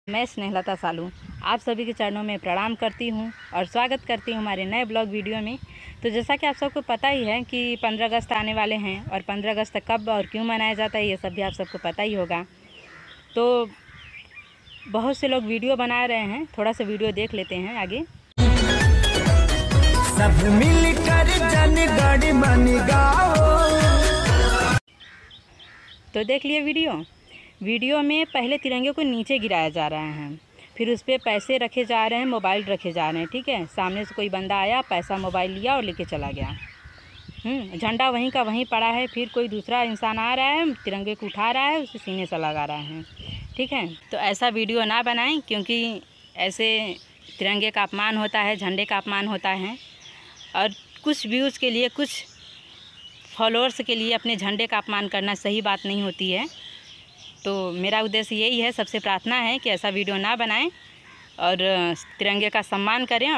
मैं स्नेहलता सालू आप सभी के चरणों में प्रणाम करती हूं और स्वागत करती हूं हमारे नए ब्लॉग वीडियो में। तो जैसा कि आप सबको पता ही है कि 15 अगस्त आने वाले हैं और 15 अगस्त कब और क्यों मनाया जाता है ये सब भी आप सबको पता ही होगा। तो बहुत से लोग वीडियो बना रहे हैं, थोड़ा सा वीडियो देख लेते हैं आगे। सब मिलकर जनगण मन गाओ। तो देख लिए वीडियो में पहले तिरंगे को नीचे गिराया जा रहा है, फिर उस पर पैसे रखे जा रहे हैं, मोबाइल रखे जा रहे हैं। ठीक है, सामने से कोई बंदा आया, पैसा मोबाइल लिया और लेके चला गया। झंडा वहीं का वहीं पड़ा है। फिर कोई दूसरा इंसान आ रहा है, तिरंगे को उठा रहा है, उसे सीने से लगा रहा है। ठीक है, तो ऐसा वीडियो ना बनाएं, क्योंकि ऐसे तिरंगे का अपमान होता है, झंडे का अपमान होता है। और कुछ व्यूज़ के लिए, कुछ फॉलोअर्स के लिए अपने झंडे का अपमान करना सही बात नहीं होती है। तो मेरा उद्देश्य यही है, सबसे प्रार्थना है कि ऐसा वीडियो ना बनाएं और तिरंगे का सम्मान करें और